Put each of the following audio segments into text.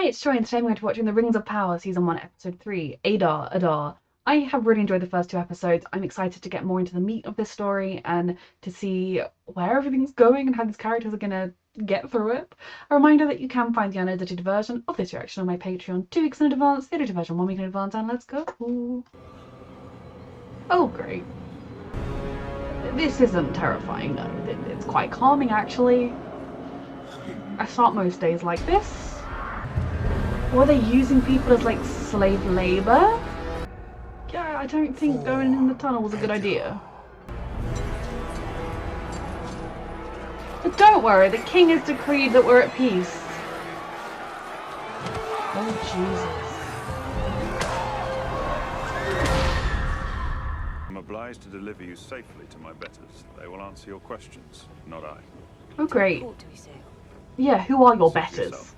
Hi, it's Joy, and today I'm going to be watching The Rings of Power Season 1, Episode 3, Adar. I have really enjoyed the first two episodes. I'm excited to get more into the meat of this story and to see where everything's going and how these characters are going to get through it. A reminder that you can find the unedited version of this reaction on my Patreon 2 weeks in advance, the edited version 1 week in advance, and let's go! Oh, great. This isn't terrifying, no. It's quite calming, actually. I start most days like this. Were they using people as, like, slave labour? Yeah, I don't think going in the tunnel was a good idea. But don't worry, the king has decreed that we're at peace. Oh, Jesus. I'm obliged to deliver you safely to my betters. They will answer your questions, not I. Oh, great. Yeah, who are your betters?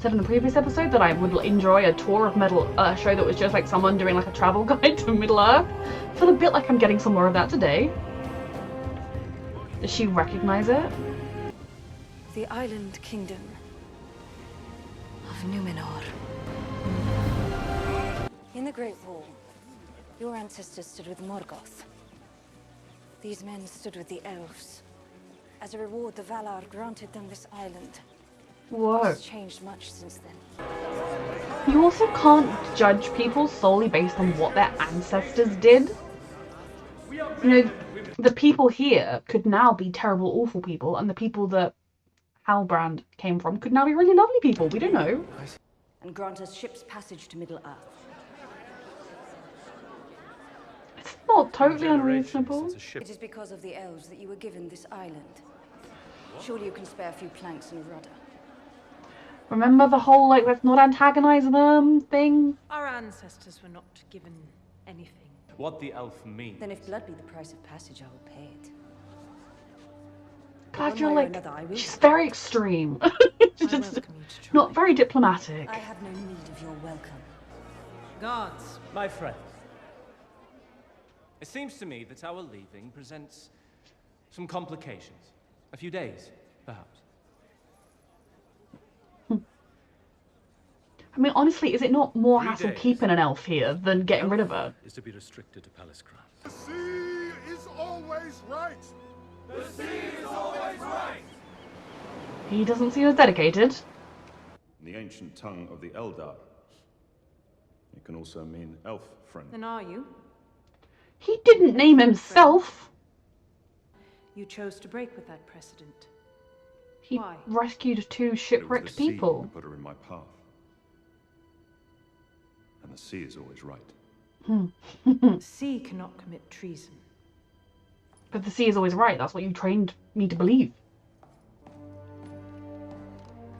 Said in the previous episode that I would enjoy a tour of Middle Earth show that was just like someone doing like a travel guide to Middle Earth. I feel a bit like I'm getting some more of that today. Does she recognize it? The island kingdom of Numenor. In the Great Wall, your ancestors stood with Morgoth. These men stood with the elves. As a reward, the Valar granted them this island. Whoa. It's changed much since then. You also can't judge people solely based on what their ancestors did. You know, the people here could now be terrible, awful people, and the people that Halbrand came from could now be really lovely people. We don't know. And grant us ship's passage to Middle Earth. It's not totally unreasonable. It is because of the elves that you were given this island. Surely you can spare a few planks and a rudder. Remember the whole, like, let's not antagonize them thing? Our ancestors were not given anything. What the elf means. Then if blood be the price of passage, I will pay it. God, One you're way or like, another, I will. she's very extreme. She's just not very diplomatic. I have no need of your welcome. Guards. My friends, it seems to me that our leaving presents some complications. A few days, perhaps. I mean, honestly, is it not more hassle keeping an elf here than getting rid of her? Is to be restricted to palace grounds. The sea is always right. The sea is always right. He doesn't seem as dedicated. In the ancient tongue of the Eldar, it can also mean elf friend. Then are you? He didn't name himself. You chose to break with that precedent. He Why? rescued two It was shipwrecked the sea people. who put her in my path. And the sea is always right. The sea cannot commit treason. But the sea is always right. That's what you trained me to believe.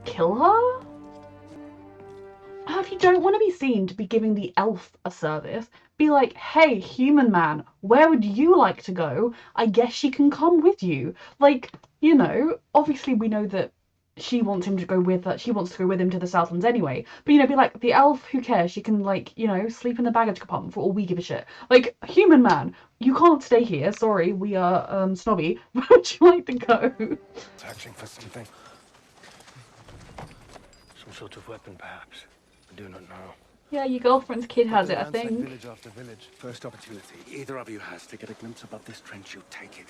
Kill her? If you don't want to be seen to be giving the elf a service, be like, hey, human man, where would you like to go? I guess she can come with you. Like, you know, obviously we know that she wants him to go with her. She wants to go with him to the Southlands anyway. But, you know, be like, the elf, who cares? She can, like, you know, sleep in the baggage compartment for all we give a shit. Like, human man, you can't stay here. Sorry, we are snobby. Where would you like to go? Searching for something. Some sort of weapon, perhaps. I do not know. Yeah, your girlfriend's kid has it, I Ransack think. village after village. First opportunity either of you has to get a glimpse above this trench, you take it.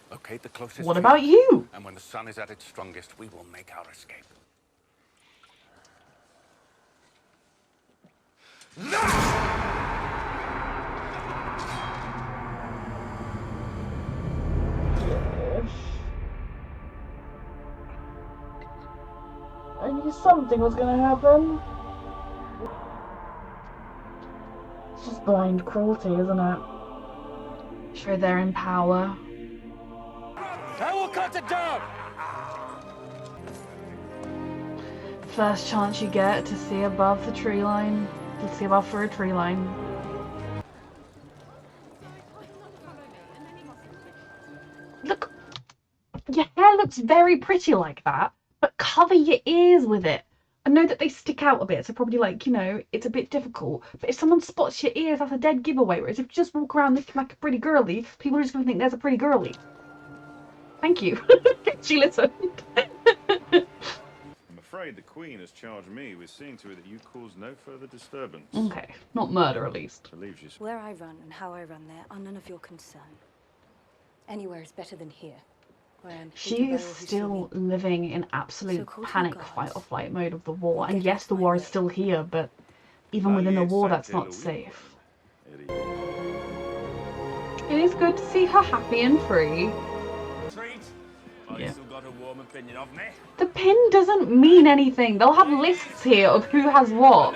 Locate the closest What tree, about you? and when the sun is at its strongest, we will make our escape. I knew something was gonna happen. It's just blind cruelty, isn't it? Sure, they're in power. I will cut it down! First chance you get to see above the tree line. To see above for a tree line. Look, your hair looks very pretty like that, but cover your ears with it. I know that they stick out a bit, so probably, like, you know, it's a bit difficult. But if someone spots your ears, that's a dead giveaway. Whereas if you just walk around looking like a pretty girly, people are just going to think there's a pretty girly. Thank you. She listened. afraid the Queen has charged me with seeing to it that you cause no further disturbance. Okay, not murder at least. Believes you. Where I run and how I run there are none of your concern. Anywhere is better than here, where I'm hated She by is all who see still me. living in absolute So call your panic, guards. fight or flight mode of the war. We'll And get yes, off the my war is way. still here, but even within the war, that's not safe. It is good to see her happy and free. Treat? Oh, Yeah. you still got a warm opinion of me? The pin doesn't mean anything. They'll have lists here of who has what.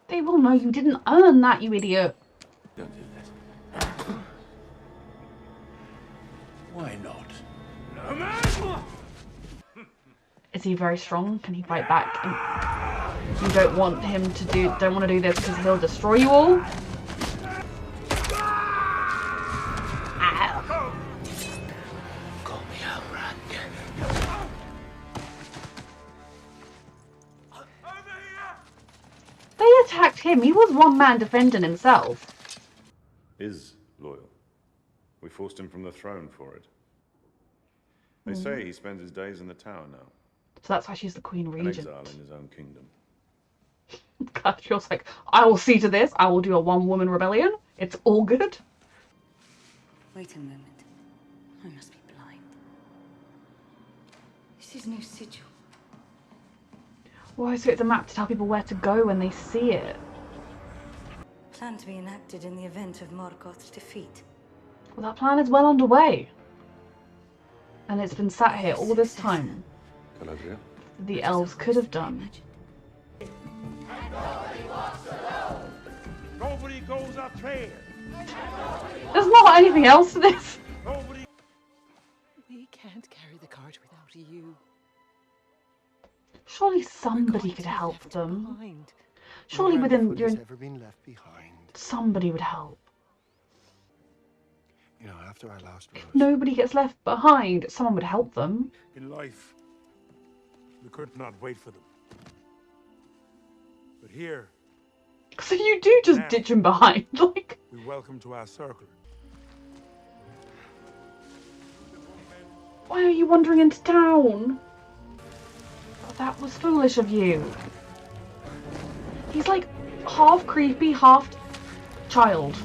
They will know you didn't earn that, you idiot. Don't do this. Why not? No, man! Is he very strong? Can he fight back? And you don't want him to don't want to do this because he'll destroy you all? Ow. Call me out, Rat. They attacked him. He was one man defending himself. Is loyal. We forced him from the throne for it. They say he spends his days in the tower now, So that's why she's the Queen an Regent. exile in his own kingdom. God, she was like, I will see to this. I will do a one-woman rebellion. It's all good. Wait a moment. I must be blind. This is no sigil. Why, so it's a map to tell people where to go when they see it. Plan to be enacted in the event of Morgoth's defeat. Well, that plan is well underway. And it's been sat here all this time. Galadriel? The elves could have done. Nobody goes up here. There's not anything else to this. Nobody. We can't carry the cart without you. Surely somebody could help them. Behind. Surely within Has ever been left behind. somebody would help. You know, after I lost Rose, Nobody gets left behind. Someone would help them. In life, we could not wait for them. But here, So you do just ditch them behind. Like, we welcome to our circle. why are you wandering into town? Oh, that was foolish of you. He's like half creepy, half child.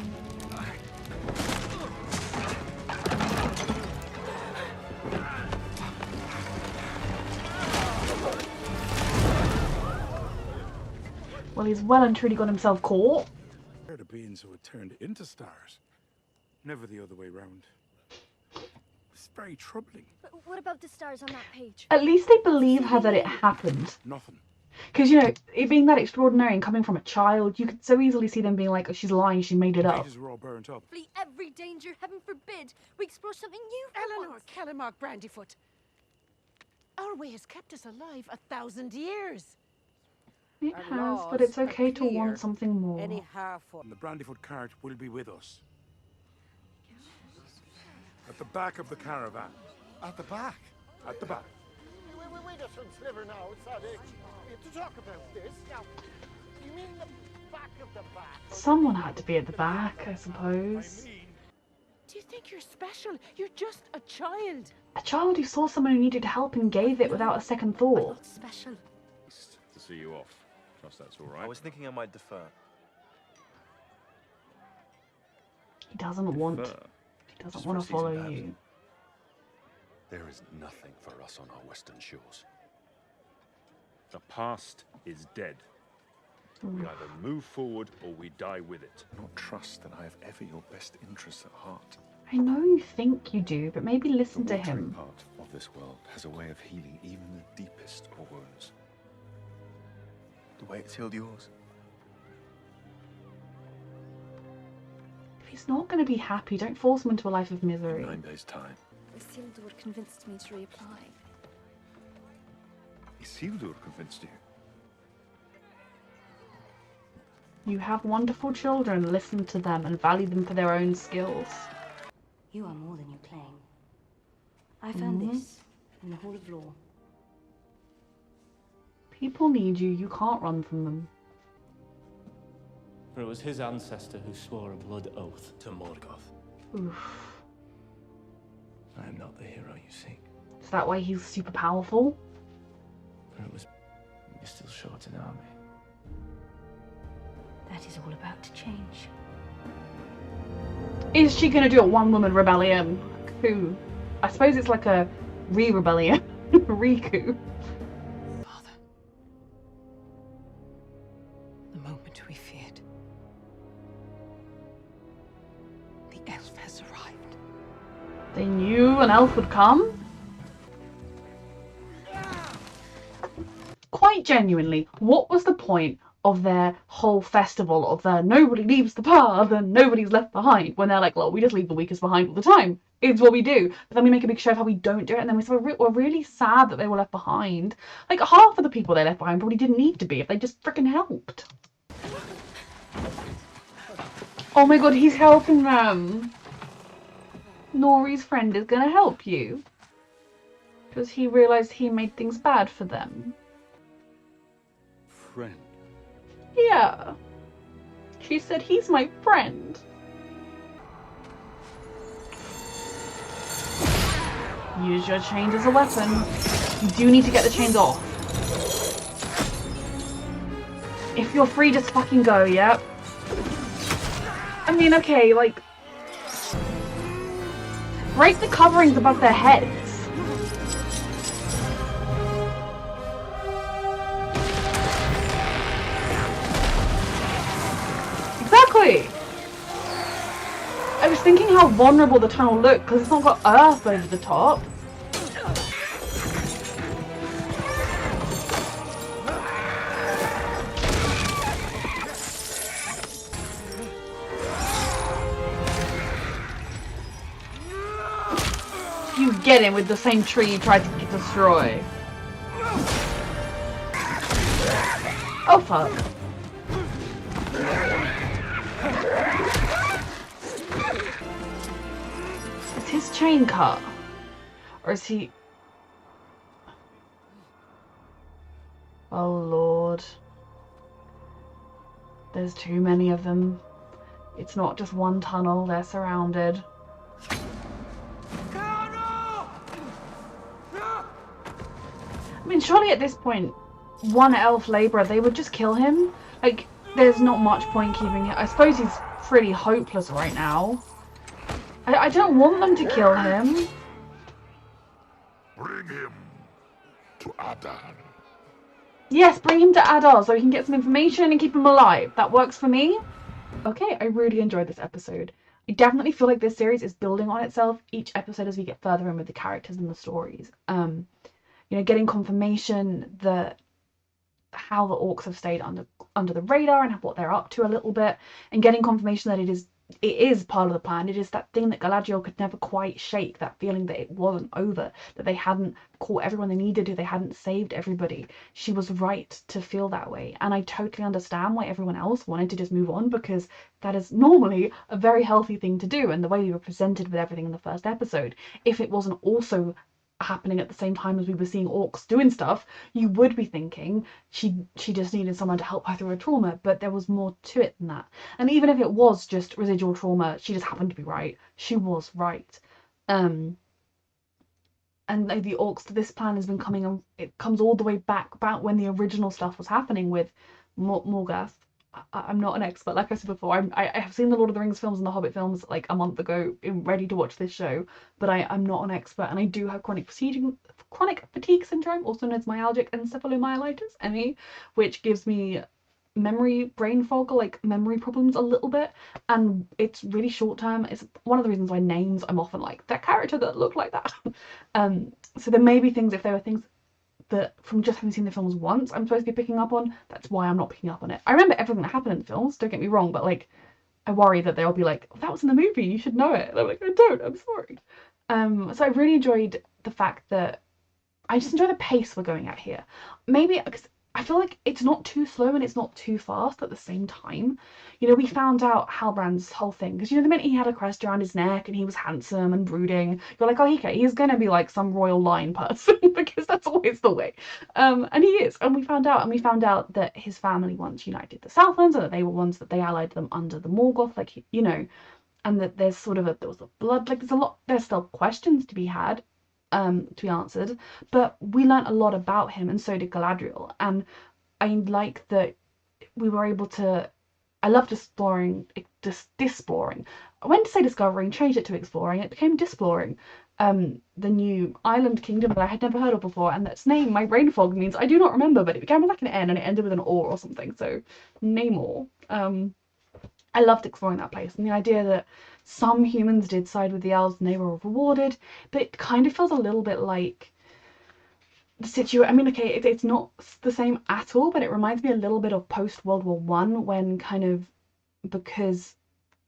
Well, he's well and truly got himself caught. Tired of being so it turned into stars. Never the other way round. It's very troubling. But what about the stars on that page? At least they believe her that it happened. Nothing. Because, you know, it being that extraordinary and coming from a child, you could so easily see them being like, oh, she's lying, she made it up. Pages were all burnt up. Flee every danger, heaven forbid. We explore something new for Eleanor, once. Kellermark, Brandyfoot. Our way has kept us alive 1,000 years. It Our has, but laws it's okay are to want clear. something more. Any half And the Brandyfoot cart will be with us. At the back of the caravan. at the back. At the back. Wait a sliver now, Sadiq. To talk about this, now, you mean the back of the back? Someone had to be at the back, I suppose. Do you think you're special? You're just a child. A child who saw someone who needed help and gave it without a second thought. Not special. To see you off. Trust that's all right. I was thinking I might defer. He doesn't want Defer. to follow you. There is nothing for us on our western shores. The past is dead. We either move forward or we die with it. Not trust that I have ever your best interests at heart. I know you think you do, but maybe listen The to watering him. part of this world has a way of healing even the deepest of wounds. The way it's healed yours. If he's not going to be happy, don't force him into a life of misery. In 9 days' time. Isildur convinced me to reapply. Isildur convinced you. You have wonderful children, listen to them and value them for their own skills. You are more than you claim. I found this in the Hall of Law. People need you, you can't run from them. For it was his ancestor who swore a blood oath to Morgoth. Oof. I am not the hero you seek. So that why he's super powerful. But it was... You're still short an army. That is all about to change. Is she gonna do a one-woman rebellion? Coup. I suppose it's like a re-rebellion. Re-coup. Father. The moment we feared. The elf has arrived. They knew an elf would come? Quite genuinely, what was the point of their whole festival of their nobody leaves the path and nobody's left behind, when they're like, well, we just leave the weakest behind all the time. It's what we do. But then we make a big show of how we don't do it, and then we're really sad that they were left behind. Like, half of the people they left behind probably didn't need to be if they just freaking helped. Oh my god, he's helping them. Nori's friend is gonna help you. Because he realised he made things bad for them. Friend. Yeah. She said he's my friend. Use your chains as a weapon. You do need to get the chains off. If you're free, just fucking go, yep. I mean, okay, like... break the coverings above their heads. Exactly! I was thinking how vulnerable the tunnel looked because it's not got earth over the top. You get him with the same tree you tried to destroy. Oh fuck. Is his chain cut? Or is he... Oh lord. There's too many of them. It's not just one tunnel, they're surrounded. I mean, surely at this point, one elf labourer, they would just kill him. Like, there's not much point keeping it. I suppose he's pretty hopeless right now. I don't want them to kill him. Bring him to Adar. Yes, bring him to Adar so we can get some information and keep him alive. That works for me. Okay, I really enjoyed this episode. I definitely feel like this series is building on itself each episode as we get further in with the characters and the stories. You know, getting confirmation that how the orcs have stayed under the radar and what they're up to a little bit, and getting confirmation that it is part of the plan. It is that thing that Galadriel could never quite shake, that feeling that it wasn't over, that they hadn't caught everyone they needed to, they hadn't saved everybody. She was right to feel that way, and I totally understand why everyone else wanted to just move on, because that is normally a very healthy thing to do, and the way we were presented with everything in the first episode, if it wasn't also happening at the same time as we were seeing orcs doing stuff, you would be thinking she just needed someone to help her through her trauma, but there was more to it than that. And even if it was just residual trauma, she just happened to be right. She was right. And the orcs to this plan has been coming on, it comes all the way back about when the original stuff was happening with Morgoth. I'm not an expert, like I said before. I have seen the Lord of the Rings films and the Hobbit films like a month ago, ready to watch this show, but I'm not an expert, and I do have chronic fatigue syndrome, also known as myalgic encephalomyelitis, ME, which gives me memory brain fog, like memory problems a little bit, and it's really short term. It's one of the reasons why names, I'm often like, that character that looked like that. So there may be things, if there were things that from just having seen the films once I'm supposed to be picking up on, that's why I'm not picking up on it. I remember everything that happened in the films, don't get me wrong, but like I worry that they'll be like, oh, that was in the movie, you should know it. And I'm like, I don't, I'm sorry. So I really enjoyed the fact that I just enjoy the pace we're going at here. Maybe because I feel like it's not too slow and it's not too fast at the same time. You know, we found out Halbrand's whole thing, because, you know, the minute he had a crest around his neck and he was handsome and brooding, you're like, oh, he's going to be like some royal line person, because that's always the way. And he is. And we found out that his family once united the Southlands, and that they were ones that they allied them under the Morgoth, like, you know, and that there's sort of there was a blood, like there's still questions to be had. to be answered, but we learnt a lot about him, and so did Galadriel. And I like that we were able to. I loved exploring, disploring. I went to say discovering, changed it to exploring. It became disploring. The new island kingdom that I had never heard of before, and that's name my brain fog means I do not remember, but it began with like an N and it ended with an or something. So Namor. I loved exploring that place, and the idea that some humans did side with the elves and they were rewarded, but it kind of feels a little bit like the situation. I mean, okay, it's not the same at all, but it reminds me a little bit of post World War One, when kind of, because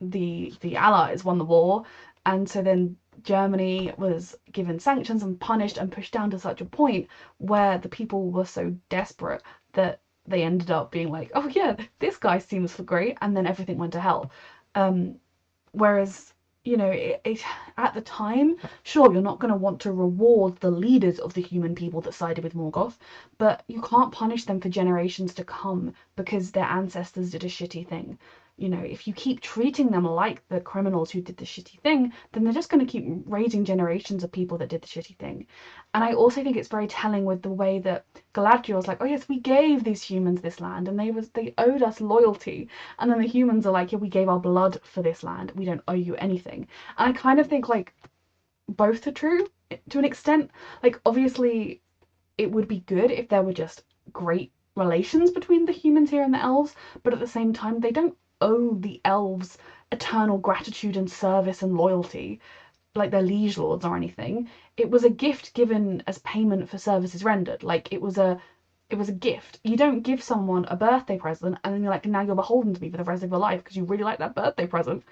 the Allies won the war, and so then Germany was given sanctions and punished and pushed down to such a point where the people were so desperate that they ended up being like, oh yeah, this guy seems great, and then everything went to hell. Whereas, you know, at the time, sure, you're not going to want to reward the leaders of the human people that sided with Morgoth, but you can't punish them for generations to come because their ancestors did a shitty thing. You know, if you keep treating them like the criminals who did the shitty thing, then they're just going to keep raising generations of people that did the shitty thing. And I also think it's very telling with the way that Galadriel was like, oh yes, we gave these humans this land and they owed us loyalty. And then the humans are like, yeah, we gave our blood for this land. We don't owe you anything. And I kind of think like both are true to an extent. Like obviously it would be good if there were just great relations between the humans here and the elves, but at the same time they don't owe the elves eternal gratitude and service and loyalty like they're liege lords or anything. It was a gift given as payment for services rendered. Like it was a gift. You don't give someone a birthday present and then you're like, now you're beholden to me for the rest of your life because you really like that birthday present.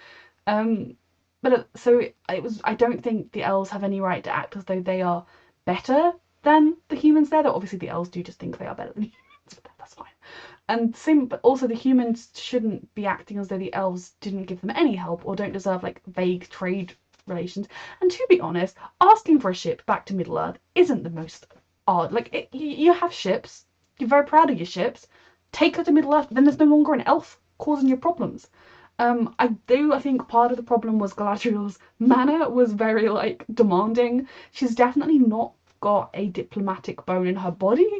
So it was. I don't think the elves have any right to act as though they are better than the humans there. Though obviously the elves do just think they are better than humans, but that's fine. And same, but also the humans shouldn't be acting as though the elves didn't give them any help or don't deserve like vague trade relations. And to be honest, asking for a ship back to Middle Earth isn't the most odd. Like you have ships, you're very proud of your ships. Take her to Middle Earth, then there's no longer an elf causing you problems. I think part of the problem was Galadriel's manner was very like demanding. She's definitely not got a diplomatic bone in her body.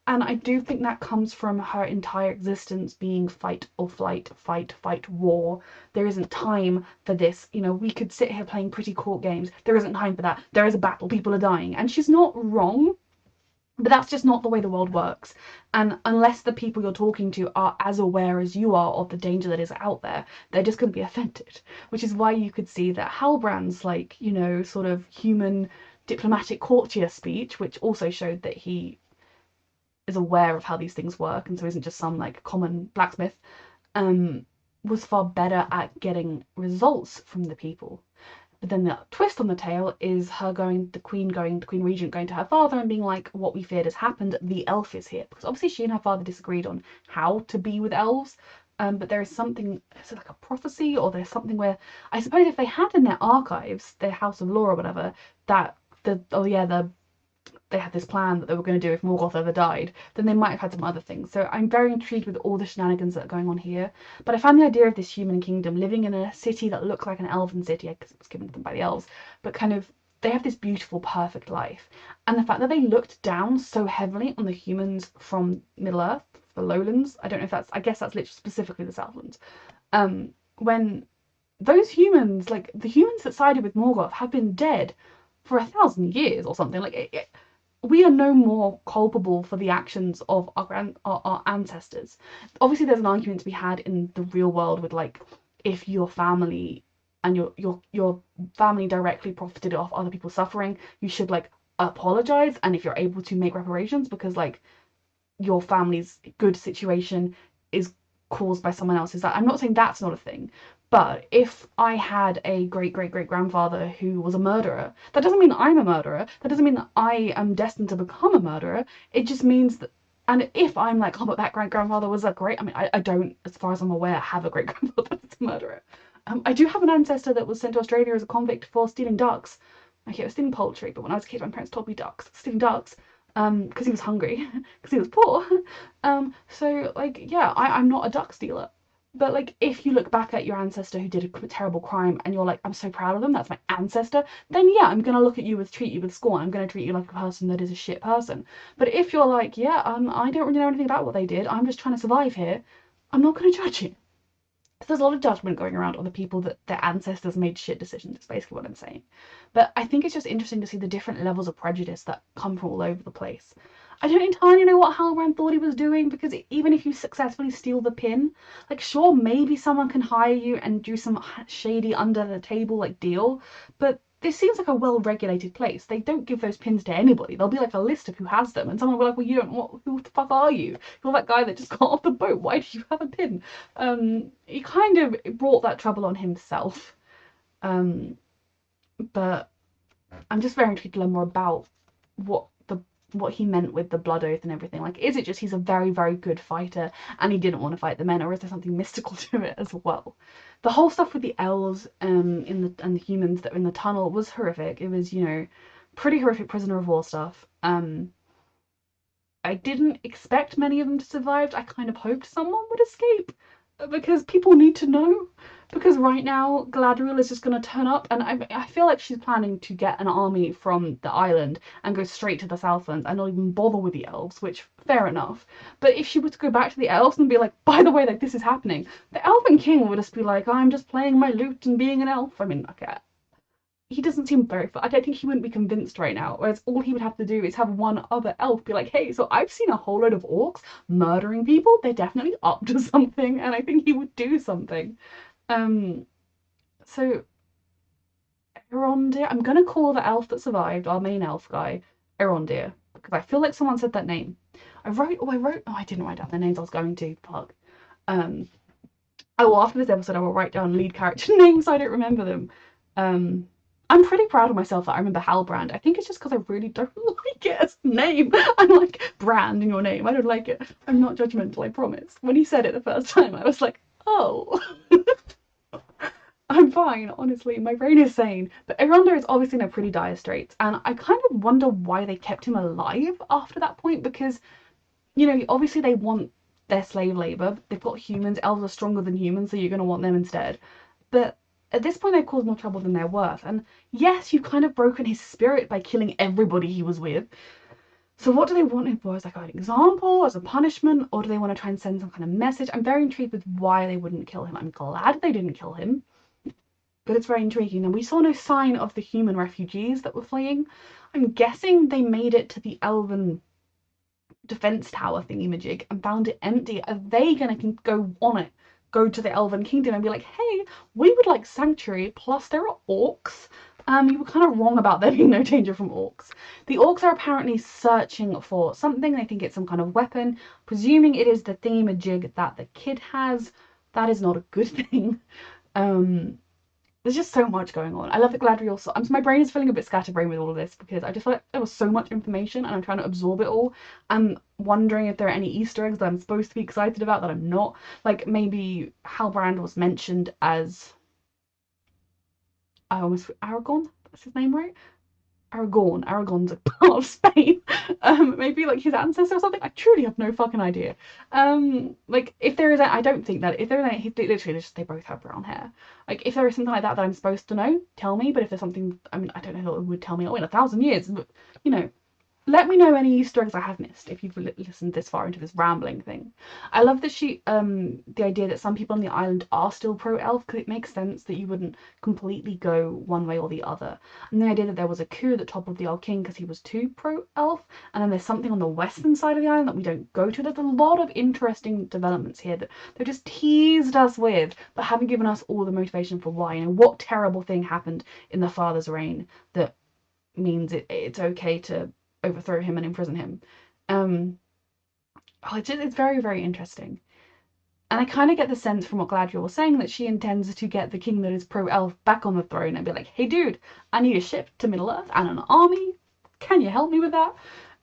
And I do think that comes from her entire existence being fight or flight, fight, war. There isn't time for this. You know, we could sit here playing pretty court games. There isn't time for that. There is a battle. People are dying. And she's not wrong, but that's just not the way the world works. And unless the people you're talking to are as aware as you are of the danger that is out there, they're just going to be offended. Which is why you could see that Halbrand's, like, you know, sort of human diplomatic courtier speech, which also showed that he is aware of how these things work and so isn't just some like common blacksmith, was far better at getting results from the people. But then the twist on the tale is the Queen Regent going to her father and being like, what we feared has happened, the elf is here. Because obviously she and her father disagreed on how to be with elves, but there is something, is it like a prophecy, or there's something where, I suppose if they had in their archives, their House of Law or whatever, that they had this plan that they were going to do if Morgoth ever died, then they might have had some other things. So I'm very intrigued with all the shenanigans that are going on here. But I found the idea of this human kingdom living in a city that looked like an elven city, because it was given to them by the elves, but kind of, they have this beautiful, perfect life. And the fact that they looked down so heavily on the humans from Middle Earth, the lowlands, I don't know if that's, I guess that's literally specifically the Southlands, when those humans, like the humans that sided with Morgoth, have been dead for 1,000 years or something. Like we are no more culpable for the actions of our ancestors. Obviously, there's an argument to be had in the real world with like, if your family and your family directly profited off other people's suffering, you should like apologize, and if you're able to, make reparations, because like your family's good situation is caused by someone else's. I'm not saying that's not a thing, but if I had a great-great-great-grandfather who was a murderer, that doesn't mean I'm a murderer. That doesn't mean that I am destined to become a murderer. It just means that, and if I'm like, oh, but that great-grandfather was a great, I mean, I don't, as far as I'm aware, have a great-grandfather that's a murderer. I do have an ancestor that was sent to Australia as a convict for stealing ducks. Okay, it was stealing poultry, but when I was a kid, my parents told me ducks. Stealing ducks. Because he was hungry, because he was poor. So like, yeah, I'm not a duck stealer. But like, if you look back at your ancestor who did a terrible crime and you're like, I'm so proud of them, that's my ancestor, then yeah, I'm gonna look at you with treat you with scorn. I'm gonna treat you like a person that is a shit person. But if you're like, yeah, I don't really know anything about what they did, I'm just trying to survive here, I'm not gonna judge you. So there's a lot of judgment going around on the people that their ancestors made shit decisions, is basically what I'm saying. But I think it's just interesting to see the different levels of prejudice that come from all over the place. I don't entirely know what Halbrand thought he was doing, because even if you successfully steal the pin, like, sure, maybe someone can hire you and do some shady under the table like deal, but this seems like a well-regulated place. They don't give those pins to anybody. There'll be like a list of who has them, and someone will be like, well, you don't, who the fuck are you? You're that guy that just got off the boat. Why do you have a pin? He kind of brought that trouble on himself. But I'm just very intrigued to learn more about what he meant with the blood oath and everything. Like, is it just he's a very, very good fighter and he didn't want to fight the men, or is there something mystical to it as well? The whole stuff with the elves and the humans that were in the tunnel was horrific. It was, you know, pretty horrific prisoner of war stuff. I didn't expect many of them to survive. I kind of hoped someone would escape, because people need to know. Because right now, Galadriel is just going to turn up, and I feel like she's planning to get an army from the island and go straight to the Southlands and not even bother with the elves, which, fair enough. But if she were to go back to the elves and be like, by the way, like, this is happening, the Elven King would just be like, I'm just playing my lute and being an elf. I mean, okay, he doesn't seem very, I don't think he wouldn't be convinced right now, whereas all he would have to do is have one other elf be like, hey, so I've seen a whole load of orcs murdering people, they're definitely up to something, and I think he would do something. So Erondir, I'm gonna call the elf that survived, our main elf guy, Erondir, because I feel like someone said that name. I didn't write down the names I was going to, fuck. After this episode I will write down lead character names so I don't remember them. I'm pretty proud of myself that I remember Halbrand. I think it's just because I really don't like it as a name. I'm like, Brand in your name. I don't like it. I'm not judgmental, I promise. When he said it the first time, I was like, oh. I'm fine, honestly. My brain is sane. But Erondir is obviously in a pretty dire straits. And I kind of wonder why they kept him alive after that point. Because, you know, obviously they want their slave labor. They've got humans. Elves are stronger than humans, so you're going to want them instead. But at this point, they've caused more trouble than they're worth. And yes, you've kind of broken his spirit by killing everybody he was with. So what do they want him for? As like an example, as a punishment, or do they want to try and send some kind of message? I'm very intrigued with why they wouldn't kill him. I'm glad they didn't kill him, but it's very intriguing. And we saw no sign of the human refugees that were fleeing. I'm guessing they made it to the elven defense tower thingy-majig and found it empty. Are they going to go on it? Go to the Elven Kingdom and be like, hey, we would like sanctuary, plus there are orcs. You were kind of wrong about there being no danger from orcs. The orcs are apparently searching for something. They think it's some kind of weapon. Presuming it is the thingy-majig that the kid has. That is not a good thing. There's just so much going on. I love that Galadriel. My brain is feeling a bit scatterbrained with all of this because I just feel like there was so much information and I'm trying to absorb it all. I'm wondering if there are any Easter eggs that I'm supposed to be excited about that I'm not. Like maybe Halbrand was mentioned as Aragorn. That's his name, right? Aragon's a part of Spain. Maybe like his ancestor or something. I truly have no fucking idea. Like if there is, I don't think that if there is, literally they both have brown hair. Like if there is something like that I'm supposed to know, tell me. But if there's something, I mean, I don't know what it would tell me. Oh, in 1,000 years, but you know. Let me know any Easter eggs I have missed if you've listened this far into this rambling thing. I love that the idea that some people on the island are still pro-elf, because it makes sense that you wouldn't completely go one way or the other. And the idea that there was a coup that toppled the old king because he was too pro-elf, and then there's something on the western side of the island that we don't go to. There's a lot of interesting developments here that they've just teased us with, but haven't given us all the motivation for why. You know, what terrible thing happened in the father's reign that means it's okay to overthrow him and imprison him. It's very, very interesting. And I kind of get the sense from what Galadriel was saying that she intends to get the king that is pro-elf back on the throne and be like, hey dude, I need a ship to Middle-earth and an army. Can you help me with that?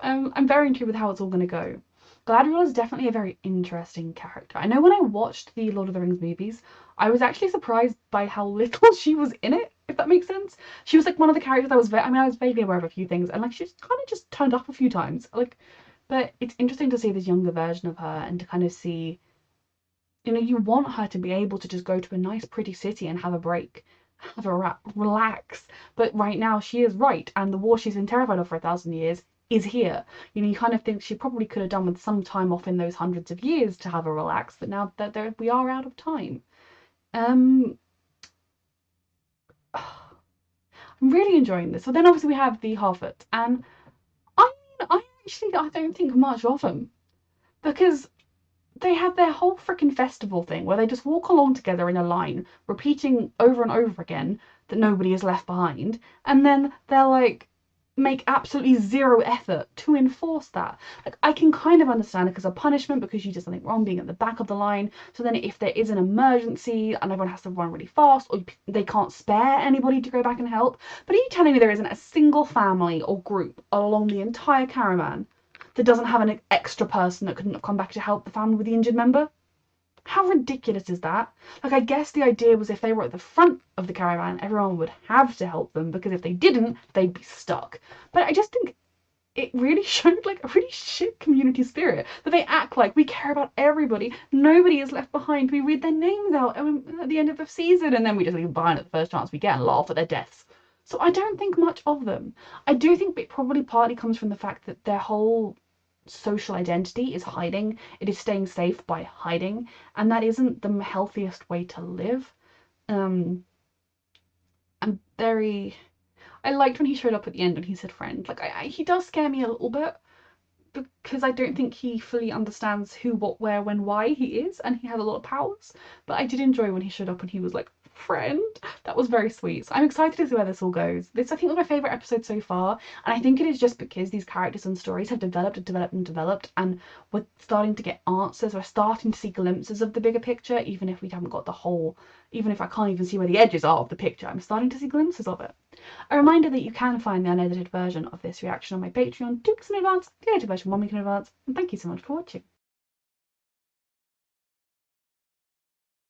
I'm very intrigued with how it's all going to go. Galadriel is definitely a very interesting character. I know when I watched the Lord of the Rings movies, I was actually surprised by how little she was in it, if that makes sense. She was like one of the characters I was vaguely aware of a few things, and like she's kind of just turned up a few times. Like, but it's interesting to see this younger version of her and to kind of see You know, you want her to be able to just go to a nice, pretty city and have a break, have a relax. But right now, she is right, and the war she's been terrified of for 1,000 years is here. You know, you kind of think she probably could have done with some time off in those hundreds of years to have a relax, but now that we are out of time. I'm really enjoying this. So then obviously we have the Harfoot, and I don't think much of them, because they have their whole freaking festival thing where they just walk along together in a line, repeating over and over again that nobody is left behind, and then they're like, make absolutely zero effort to enforce that. Like, I can kind of understand it as a punishment because you did something wrong being at the back of the line, so then if there is an emergency and everyone has to run really fast, or they can't spare anybody to go back and help, but are you telling me there isn't a single family or group along the entire caravan that doesn't have an extra person that couldn't have come back to help the family with the injured member? How ridiculous is that? Like, I guess the idea was if they were at the front of the caravan, everyone would have to help them, because if they didn't, they'd be stuck. But I just think it really showed like a really shit community spirit, that they act like we care about everybody, nobody is left behind, we read their names out at the end of the season, and then we just leave them behind at the first chance we get and laugh at their deaths. So I don't think much of them. I do think it probably partly comes from the fact that their whole social identity is hiding. It is staying safe by hiding, and that isn't the healthiest way to live. I'm very... I liked when he showed up at the end and he said friend. Like, he does scare me a little bit, because I don't think he fully understands who, what, where, when, why he is, and he has a lot of powers. But I did enjoy when he showed up and he was like, friend. That was very sweet. So I'm excited to see where this all goes. This, I think, was my favourite episode so far, and I think it is just because these characters and stories have developed and developed and developed, and we're starting to get answers, we're starting to see glimpses of the bigger picture, even if we haven't got the whole, even if I can't even see where the edges are of the picture, I'm starting to see glimpses of it. A reminder that you can find the unedited version of this reaction on my Patreon 2 weeks in advance, the edited version 1 week in advance, and thank you so much for watching.